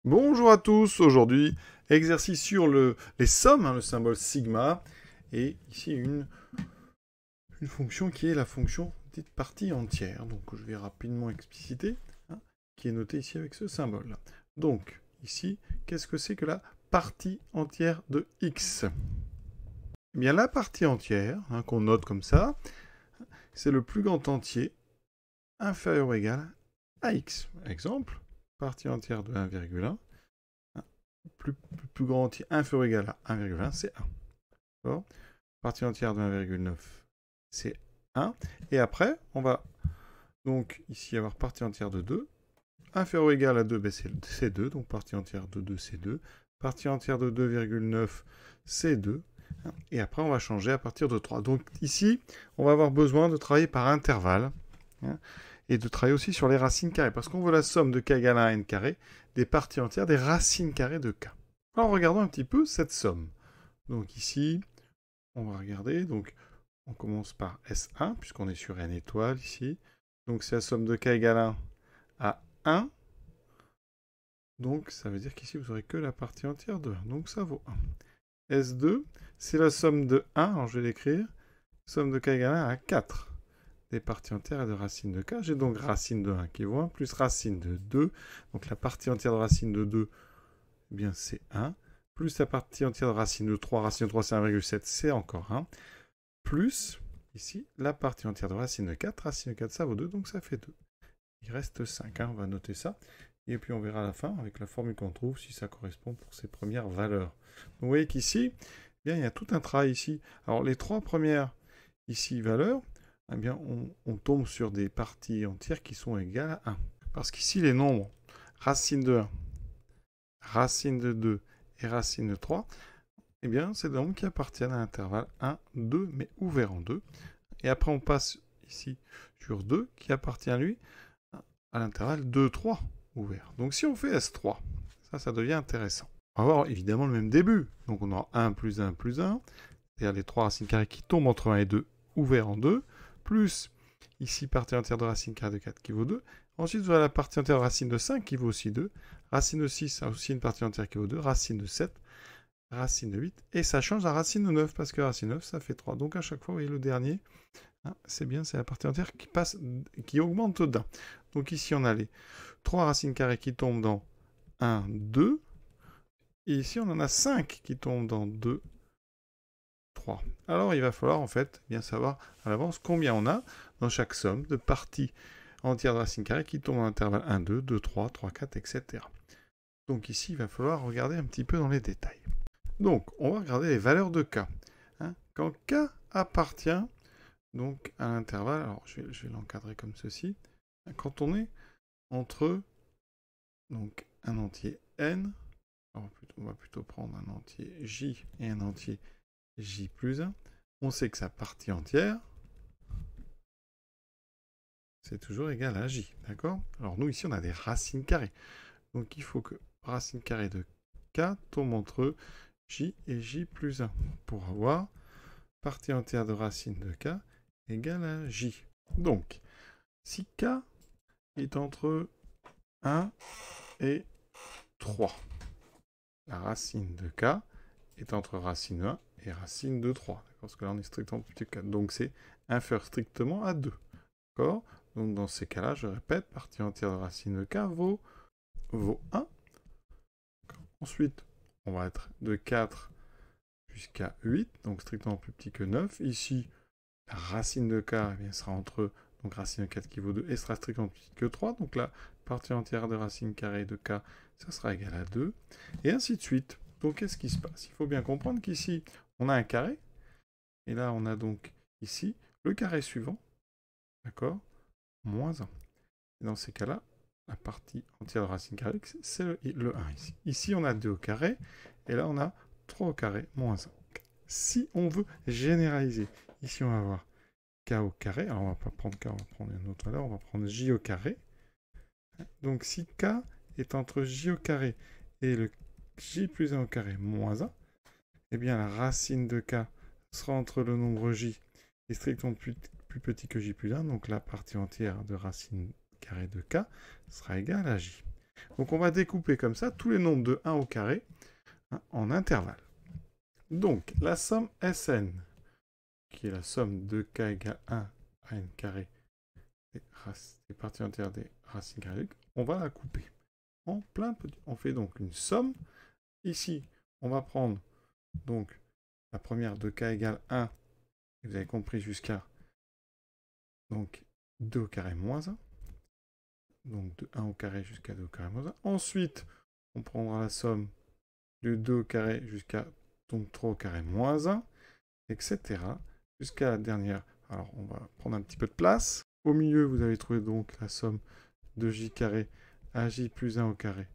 Bonjour à tous, aujourd'hui exercice sur les sommes, le symbole sigma, et ici une fonction qui est la fonction dite partie entière, donc je vais rapidement expliciter, qui est notée ici avec ce symbole. Donc ici, qu'est-ce que c'est que la partie entière de x? Eh bien la partie entière, qu'on note comme ça, c'est le plus grand entier inférieur ou égal à x. Exemple, partie entière de 1,1. Plus grand entier inférieur ou égal à 1,1, c'est 1. D'accord. Partie entière de 1,9, c'est 1. Et après, on va donc ici avoir partie entière de 2. Inférieur ou égal à 2, ben c'est 2. Donc partie entière de 2, c'est 2. Partie entière de 2,9, c'est 2. Et après, on va changer à partir de 3. Donc ici, on va avoir besoin de travailler par intervalle. Et de travailler aussi sur les racines carrées. Parce qu'on veut la somme de k égale à n carré des parties entières des racines carrées de k. Alors regardons un petit peu cette somme. Donc ici, on va regarder. Donc on commence par S1, puisqu'on est sur n étoile ici. Donc c'est la somme de k égale 1 à 1. Donc ça veut dire qu'ici, vous n'aurez que la partie entière de 1. Donc ça vaut 1. S2, c'est la somme de 1. Alors je vais l'écrire. Somme de k égale 1 à 4. Des parties entières et de racine de k. J'ai donc racine de 1 qui vaut 1, plus racine de 2. Donc la partie entière de racine de 2, eh bien c'est 1. Plus la partie entière de racine de 3. Racine de 3, c'est 1,7, c'est encore 1. Plus, ici, la partie entière de racine de 4. Racine de 4, ça vaut 2, donc ça fait 2. Il reste 5, on va noter ça. Et puis on verra à la fin, avec la formule qu'on trouve, si ça correspond pour ces premières valeurs. Donc vous voyez qu'ici, eh bien, il y a tout un travail ici. Alors les trois premières, ici, valeurs, eh bien, on tombe sur des parties entières qui sont égales à 1. Parce qu'ici, les nombres racine de 1, racine de 2 et racine de 3, eh bien, c'est des nombres qui appartiennent à l'intervalle 1, 2, mais ouvert en 2. Et après, on passe ici sur 2, qui appartient à lui à l'intervalle 2, 3, ouvert. Donc si on fait S3, ça devient intéressant. On va avoir évidemment le même début. Donc on aura 1 plus 1 plus 1, c'est-à-dire les trois racines carrées qui tombent entre 1 et 2, ouvert en 2, plus ici partie entière de racine carrée de 4 qui vaut 2. Ensuite, vous avez la partie entière de racine de 5 qui vaut aussi 2. Racine de 6 a aussi une partie entière qui vaut 2. Racine de 7, racine de 8. Et ça change à racine de 9 parce que racine de 9, ça fait 3. Donc à chaque fois, vous voyez le dernier, c'est bien, c'est la partie entière qui augmente d'un. Donc ici, on a les 3 racines carrées qui tombent dans 1, 2. Et ici, on en a 5 qui tombent dans 2, 3. Alors, il va falloir en fait bien savoir à l'avance combien on a dans chaque somme de parties entières de racines carrées qui tombent dans l'intervalle 1, 2, 2, 3, 3, 4, etc. Donc ici, il va falloir regarder un petit peu dans les détails. Donc, on va regarder les valeurs de k. Quand k appartient donc à l'intervalle, alors je vais l'encadrer comme ceci, quand on est entre donc un entier n, alors on va plutôt prendre un entier j et un entier j plus 1, on sait que sa partie entière, c'est toujours égal à j, d'accord? Alors nous, ici, on a des racines carrées. Donc il faut que racine carrée de k tombe entre j et j plus 1 pour avoir partie entière de racine de k égale à j. Donc, si k est entre 1 et 3, la racine de k est entre racine de 1 et racine de 3. Parce que là, on est strictement plus que 4. Donc, c'est inférieur strictement à 2. D'accord? Donc, dans ces cas-là, je répète, partie entière de racine de k vaut 1. Ensuite, on va être de 4 jusqu'à 8, donc strictement plus petit que 9. Ici, la racine de k eh bien, sera entre donc racine de 4 qui vaut 2 et sera strictement plus petit que 3. Donc la partie entière de racine carrée de k, ça sera égal à 2. Et ainsi de suite. Donc qu'est-ce qui se passe? Il faut bien comprendre qu'ici, on a un carré. Et là, on a donc ici le carré suivant. D'accord? Moins 1. Et dans ces cas-là, la partie entière de racine carrée, c'est le 1 ici. Ici, on a 2 au carré. Et là, on a 3 au carré, moins 1. Si on veut généraliser, ici, on va avoir k au carré. Alors, on va pas prendre k, on va prendre une autre valeur. On va prendre j au carré. Donc, si k est entre j au carré et le j plus 1 au carré moins 1, eh bien, la racine de k sera entre le nombre j et strictement plus petit que j plus 1. Donc, la partie entière de racine carrée de k sera égale à j. Donc on va découper comme ça tous les nombres de 1 au carré en intervalles. Donc la somme Sn, qui est la somme de k égale 1 à n carré des parties entières des racines carrées, on va la couper en plein petit. On fait donc une somme. Ici, on va prendre donc la première de k égale 1, vous avez compris jusqu'à donc 2 au carré moins 1. Donc de 1 au carré jusqu'à 2 au carré moins 1. Ensuite, on prendra la somme de 2 au carré jusqu'à donc 3 au carré moins 1, etc. Jusqu'à la dernière. Alors, on va prendre un petit peu de place. Au milieu, vous avez trouvé donc la somme de j carré à j plus 1 au carré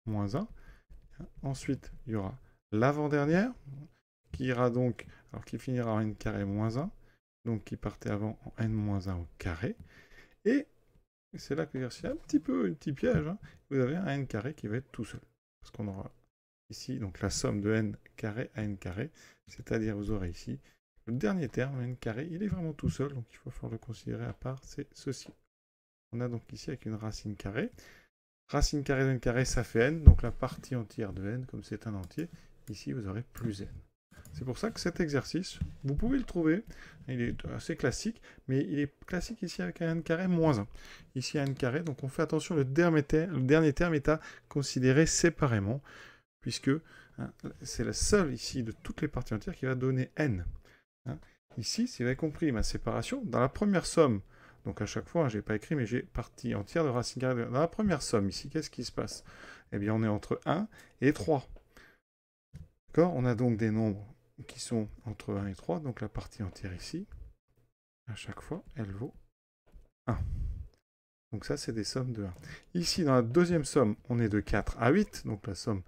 moins 1. Ensuite, il y aura l'avant-dernière, qui ira donc, alors qui finira en n carré moins 1, donc qui partait avant en n moins 1 au carré. Et c'est là que c'est un petit piège, hein. Vous avez un n carré qui va être tout seul. Parce qu'on aura ici donc la somme de n carré à n carré, c'est-à-dire vous aurez ici le dernier terme, n carré, il est vraiment tout seul, donc il faut falloir le considérer à part, c'est ceci. On a donc ici avec une racine carrée. Racine carrée de n carré, ça fait n, donc la partie entière de n, comme c'est un entier, ici vous aurez plus n. C'est pour ça que cet exercice, vous pouvez le trouver, il est assez classique, mais il est classique ici avec un n carré moins 1. Ici un n carré, donc on fait attention, le dernier terme est à considérer séparément, puisque c'est le seul ici de toutes les parties entières qui va donner n. Ici, si vous avez compris ma séparation, dans la première somme, donc à chaque fois, je n'ai pas écrit, mais j'ai partie entière de racine carrée. Dans la première somme ici, qu'est-ce qui se passe? Eh bien, on est entre 1 et 3. D'accord? On a donc des nombres qui sont entre 1 et 3, donc la partie entière ici, à chaque fois, elle vaut 1. Donc ça, c'est des sommes de 1. Ici, dans la deuxième somme, on est de 4 à 8, donc la somme,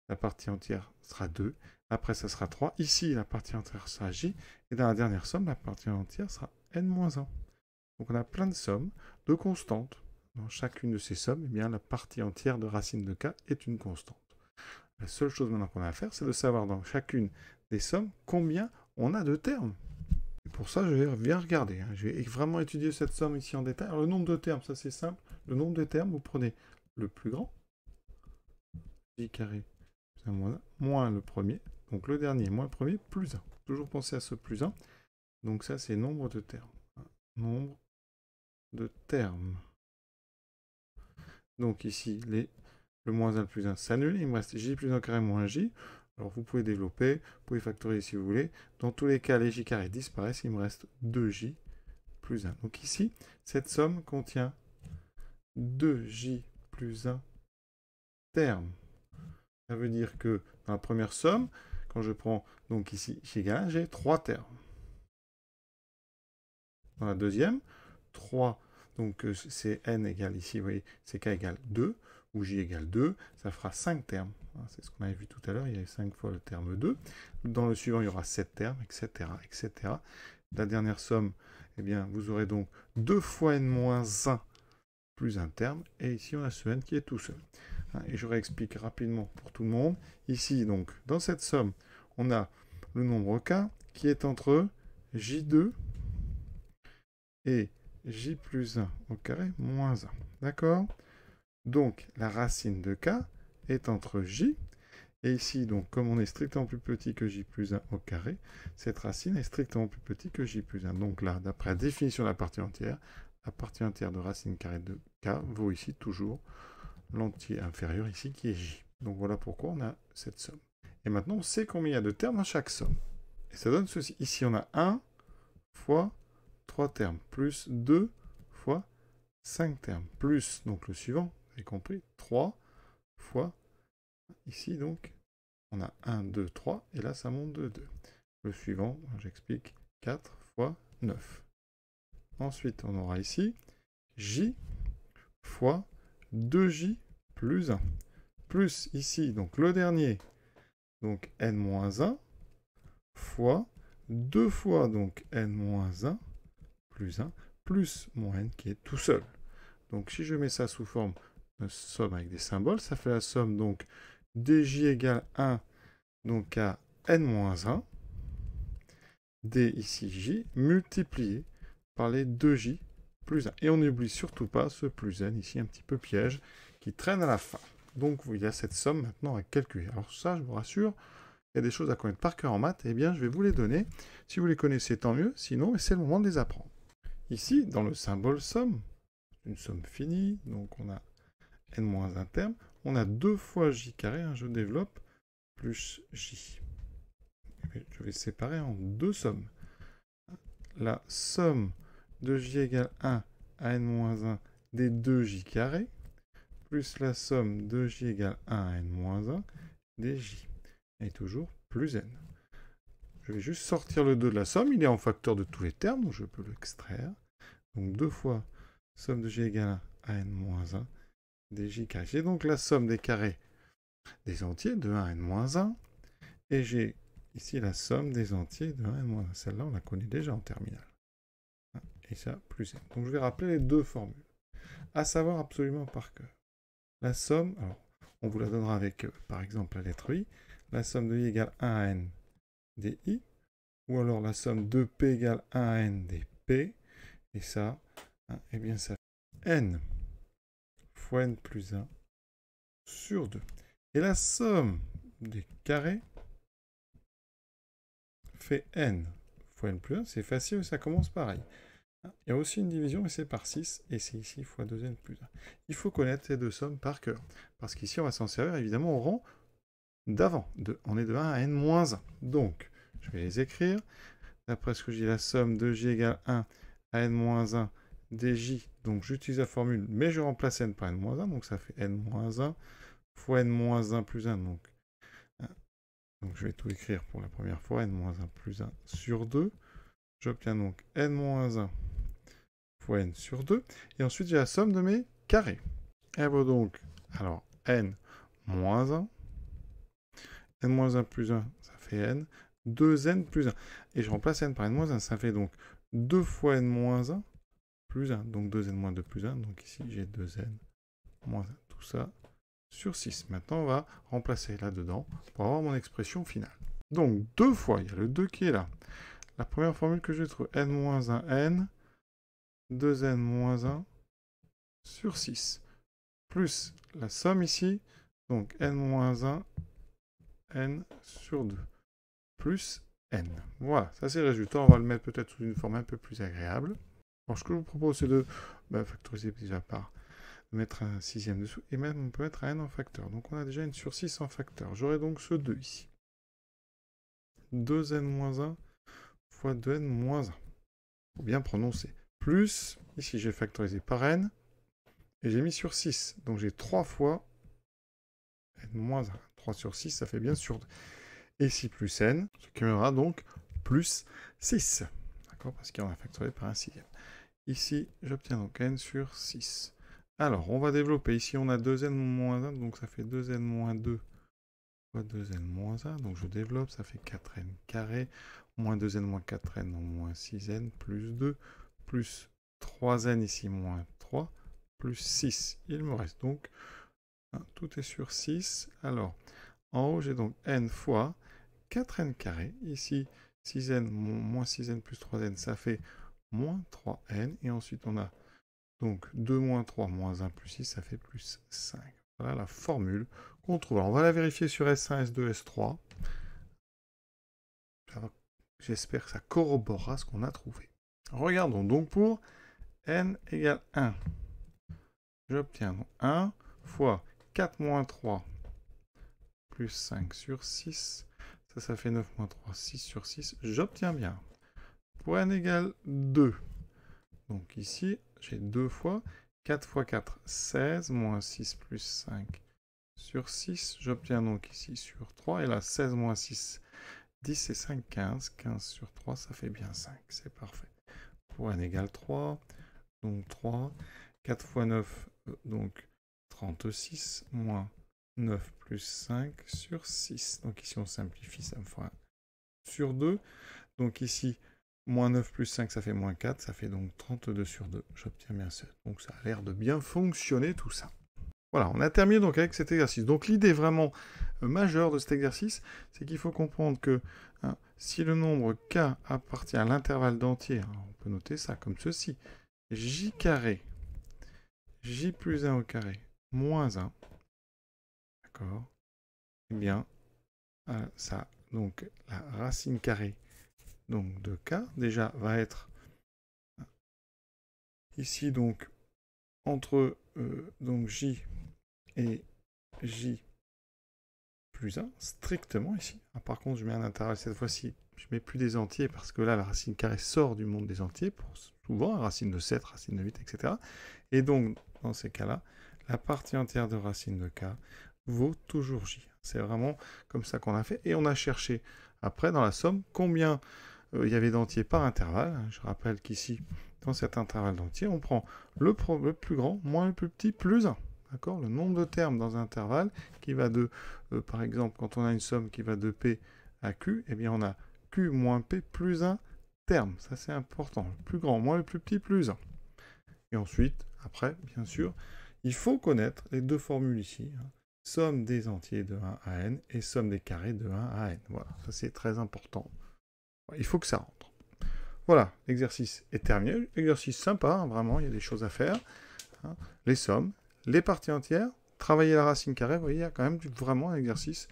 la partie entière sera 2. Après, ça sera 3. Ici, la partie entière sera j. Et dans la dernière somme, la partie entière sera n-1. Donc on a plein de sommes, de constantes. Dans chacune de ces sommes, eh bien, la partie entière de racine de k est une constante. La seule chose maintenant qu'on a à faire, c'est de savoir dans chacune des sommes combien on a de termes. Et pour ça, je vais bien regarder. Je vais vraiment étudier cette somme ici en détail. Alors, le nombre de termes, ça c'est simple. Le nombre de termes, vous prenez le plus grand, j carré plus 1 moins 1, moins le premier. Donc le dernier moins le premier, plus 1. Toujours penser à ce plus 1. Donc ça, c'est nombre de termes. Nombre de termes. Donc ici, le moins 1, le plus 1 s'annule. Il me reste j plus 1 carré moins j. Alors vous pouvez développer, vous pouvez factoriser si vous voulez. Dans tous les cas, les j carrés disparaissent. Il me reste 2j plus 1. Donc ici, cette somme contient 2j plus 1 termes. Ça veut dire que dans la première somme, quand je prends donc ici j égale 1, j'ai 3 termes. Dans la deuxième, 3, donc c'est n égale ici, vous voyez, c'est k égale 2, ou j égale 2, ça fera 5 termes. C'est ce qu'on avait vu tout à l'heure, il y avait 5 fois le terme 2. Dans le suivant, il y aura 7 termes, etc., etc. La dernière somme, eh bien, vous aurez donc 2 fois n-1 plus un terme, et ici on a ce n qui est tout seul. Et je réexplique rapidement pour tout le monde. Ici, donc, dans cette somme, on a le nombre k qui est entre j2 et j plus 1 au carré moins 1. D'accord? Donc, la racine de k est entre j, et ici, donc, comme on est strictement plus petit que j plus 1 au carré, cette racine est strictement plus petite que j plus 1. Donc là, d'après la définition de la partie entière de racine carrée de k vaut ici toujours l'entier inférieur ici qui est j. Donc voilà pourquoi on a cette somme. Et maintenant, on sait combien il y a de termes dans chaque somme. Et ça donne ceci. Ici, on a 1 fois 3 termes, plus 2 fois 5 termes, plus, donc le suivant, vous avez compris, 3 fois, ici donc, on a 1, 2, 3, et là ça monte de 2. Le suivant, j'explique, 4 fois 9. Ensuite, on aura ici j fois 2j plus 1, plus ici, donc le dernier, donc n-1, fois 2 fois, donc n-1, plus 1, plus mon n qui est tout seul. Donc si je mets ça sous forme de somme avec des symboles, ça fait la somme donc dj égale 1, donc à n-1, d ici j, multiplié par les 2j plus 1. Et on n'oublie surtout pas ce plus n ici, un petit peu piège, qui traîne à la fin. Donc il y a cette somme maintenant à calculer. Alors ça, je vous rassure, il y a des choses à connaître par cœur en maths, eh bien je vais vous les donner. Si vous les connaissez, tant mieux, sinon c'est le moment de les apprendre. Ici, dans le symbole somme, une somme finie, donc on a n-1 terme, on a 2 fois j carré, je développe, plus j. Je vais séparer en 2 sommes. La somme de j égale 1 à n-1 des 2j carré, plus la somme de j égale 1 à n-1 des j, et toujours plus n. Je vais juste sortir le 2 de la somme, il est en facteur de tous les termes, donc je peux l'extraire. Donc 2 fois somme de j égale 1 à n-1 des j carrés. J'ai donc la somme des carrés des entiers de 1 à n-1, et j'ai ici la somme des entiers de 1 à n-1. Celle-là, on la connaît déjà en terminale. Et ça, plus n. Donc je vais rappeler les deux formules, à savoir absolument par cœur. La somme, alors, on vous la donnera avec, par exemple, la lettre i, la somme de i égale 1 à n des i, ou alors la somme de p égale 1 à n des p, et ça, eh bien ça fait n fois n plus 1 sur 2. Et la somme des carrés fait n fois n plus 1, c'est facile, ça commence pareil. Il y a aussi une division, mais c'est par 6, et c'est ici fois 2n plus 1. Il faut connaître ces deux sommes par cœur, parce qu'ici on va s'en servir évidemment au rang d'avant. On est de 1 à n-1. Donc, je vais les écrire. D'après ce que j'ai, la somme de j égale 1 à n-1 des j, donc j'utilise la formule, mais je remplace n par n-1, donc ça fait n-1 fois n-1 plus 1, donc je vais tout écrire pour la première fois, n-1 plus 1 sur 2. J'obtiens donc n-1 fois n sur 2. Et ensuite, j'ai la somme de mes carrés. Et bon donc, alors, n moins 1. n-1 plus 1, ça fait n. 2n plus 1. Et je remplace n par n-1, ça fait donc 2 fois n-1 plus 1. Donc 2n moins 2 plus 1. Donc ici, j'ai 2n moins 1. Tout ça sur 6. Maintenant, on va remplacer là-dedans pour avoir mon expression finale. Donc, 2 fois, il y a le 2 qui est là. La première formule que je trouve, n-1 n, 2n moins 1 sur 6, plus la somme ici, donc n-1 n sur 2, plus n. Voilà, ça c'est le résultat. On va le mettre peut-être sous une forme un peu plus agréable. Alors ce que je vous propose, c'est de factoriser déjà par mettre un sixième dessous, et même on peut mettre un n en facteur. Donc on a déjà n sur 6 en facteur. J'aurai donc ce 2 ici. 2n moins 1 fois 2n moins 1. Il faut bien prononcer. Plus, ici j'ai factorisé par n, et j'ai mis sur 6. Donc j'ai 3 fois n moins 1. 3 sur 6, ça fait bien sur 2. Et ici plus n, ce qui me donnera donc plus 6. D'accord? Parce qu'on a factorisé par un sixième. Ici, j'obtiens donc n sur 6. Alors, on va développer. Ici, on a 2n moins 1, donc ça fait 2n moins 2 fois 2n moins 1. Donc je développe, ça fait 4n carré, moins 2n moins 4n, donc moins 6n, plus 2, plus 3n ici, moins 3, plus 6. Il me reste donc, tout est sur 6. Alors, en haut, j'ai donc n fois 4n carré. Ici, 6n, moins 6n plus 3n, ça fait moins 3n. Et ensuite, on a donc 2 moins 3 moins 1 plus 6, ça fait plus 5. Voilà la formule qu'on trouve. Alors, on va la vérifier sur S1, S2, S3. J'espère que ça corroborera ce qu'on a trouvé. Regardons donc pour n égale 1. J'obtiens 1 fois 4 moins 3 plus 5 sur 6. Ça fait 9 moins 3, 6 sur 6. J'obtiens bien. Pour n égale 2. Donc ici, j'ai 2 fois 4 fois 4, 16, moins 6 plus 5 sur 6. J'obtiens donc ici sur 3. Et là, 16 moins 6, 10 et 5, 15. 15 sur 3, ça fait bien 5. C'est parfait. Pour n égale 3, donc 3. 4 fois 9, donc 36, moins 9 plus 5 sur 6. Donc ici, on simplifie, ça me fera 1 sur 2. Donc ici, moins 9 plus 5, ça fait moins 4. Ça fait donc 32 sur 2. J'obtiens bien 7. Donc ça a l'air de bien fonctionner tout ça. Voilà, on a terminé donc avec cet exercice. Donc l'idée vraiment majeure de cet exercice, c'est qu'il faut comprendre que si le nombre k appartient à l'intervalle d'entiers, on peut noter ça comme ceci. J carré, j plus 1 au carré, moins 1. D'accord? Eh bien, ça, donc la racine carrée donc, de k, déjà, va être ici, donc, entre donc j et j plus 1, strictement ici. Ah, par contre, je mets un intervalle cette fois-ci. Je mets plus des entiers parce que là, la racine carrée sort du monde des entiers, pour souvent, racine de 7, racine de 8, etc. Et donc, dans ces cas-là, la partie entière de racine de k vaut toujours j. C'est vraiment comme ça qu'on a fait. Et on a cherché, après, dans la somme, combien il y avait d'entiers par intervalle. Je rappelle qu'ici, dans cet intervalle d'entiers, on prend le plus grand moins le plus petit plus 1. D'accord? Le nombre de termes dans un intervalle qui va de, par exemple, quand on a une somme qui va de P à Q, eh bien on a Q moins P plus 1 terme. Ça c'est important. Le plus grand moins le plus petit plus 1. Et ensuite, après, bien sûr, il faut connaître les deux formules ici. Somme des entiers de 1 à n et somme des carrés de 1 à n. Voilà, ça c'est très important. Il faut que ça rentre. Voilà, l'exercice est terminé. Exercice sympa, hein, vraiment, il y a des choses à faire. Hein. Les sommes, les parties entières, travailler la racine carrée, vous voyez, il y a quand même vraiment un exercice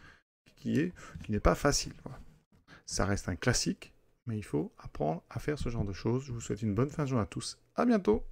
qui n'est pas facile. Voilà. Ça reste un classique, mais il faut apprendre à faire ce genre de choses. Je vous souhaite une bonne fin de journée à tous. À bientôt!